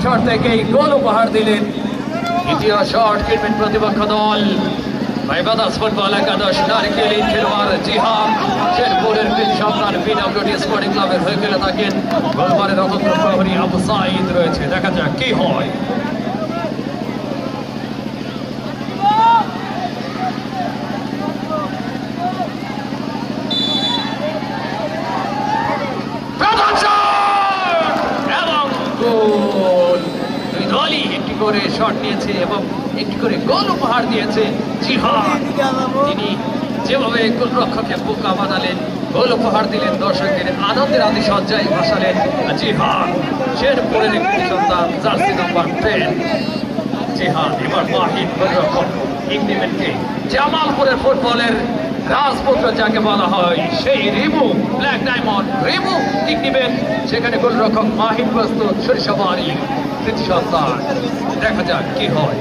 Shot থেকেই গোল উপহার দিলেন। দ্বিতীয় শট কিনবেন প্রতিপক্ষ দল। ভাইবাদাস ফুটবল একাদশ নারকেল খেলোয়াড় জিহাদ শেরপুরের পিচ আপনার পিডব্লিউডি স্পোর্টিং ক্লাবের হয়ে খেলে থাকেন। গোলবারের অতন্ত্র প্রহরী আবু সাঈদ রয়েছে, দেখা যাক কি হয়। করে শট নিয়েছে এবং একটি করে গোল উপহার দিয়েছে জিহাদ। তিনি যেভাবে গোলরক্ষককে বোকা বানালেন, গোল উপহার দিলেন, দর্শকদের আনন্দের আতিশয্যায় ভাসালেন জিহাদ। শেরপুরের একটি সন্তান, জার্সি নাম্বার 10 জিহাদ। এবার মাহিন গোলরক্ষক ইংল্যান্ডকে জামালপুরের ফুটবলের রাজপুত্র যাকে বলা হয় সেই Rimu black diamond Rimu kick নেবেন। সেখানে গোলরক্ষক মাহিন প্রস্তুত, সরিষাবাড়ি কৃতি সন্তান। দেখা যাক কি হয়।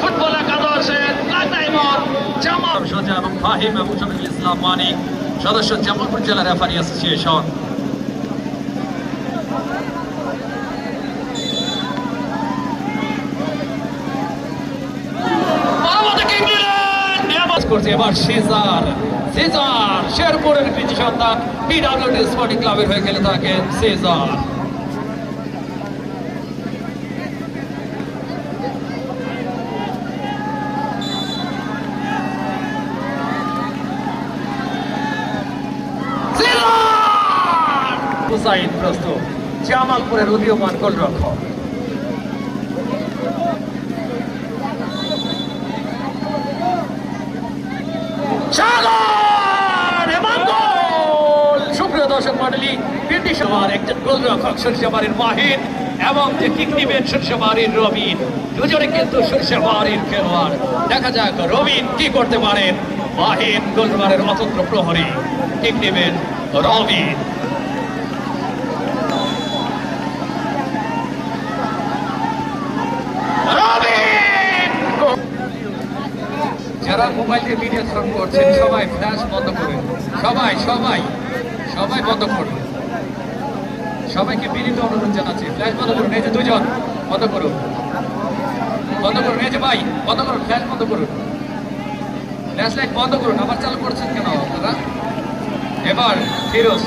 ফুটবল একাদশের ব্ল্যাক ডায়মন্ড জামাল সোজা এবং ফাহিম এবং শফিকুল ইসলাম মানিক, সদস্য জামালপুর জেলা রেফারি অ্যাসোসিয়েশন। এবার সিজার শেরপুরের কৃতি সন্তান, পিডব্লিউডি স্পোর্টিং ক্লাবের হয়ে খেলে থাকেন সিজার। হুসাইন প্রস্তুত, জামালপুরের উদীয়মান গোলরক্ষক। সুপ্রিয় দর্শক মন্ডলী, ব্রিটিশ একজন গোলরক্ষক সরিষাবাড়ির মাহিন এবং যে কিক নিবেন সরিষাবাড়ির রবিন, দুজনে কিন্তু সরিষাবাড়ির খেলোয়াড়। দেখা যাক রবিন কি করতে পারেন। মাহিন গোলবারের অতন্ত্র প্রহরী, কিক নিবেন রবিন। যারা মোবাইলকে ভিডিও ধারণ করছেন সবাই ফ্ল্যাশ বন্ধ করুন, সবাই সবাই সবাই বন্ধ করুন। সবাইকে বিনীত অনুরোধ জানাচ্ছি, ফ্ল্যাশ বন্ধ করুন। এই যে দুজন বন্ধ করুন, বন্ধ করুন। এই যে ভাই বন্ধ করুন, ফ্ল্যাশ বন্ধ করুন, ফ্ল্যাশ লাইট বন্ধ করুন। আবার চালু করছেন কেন আপনারা? এবার ফিরোজ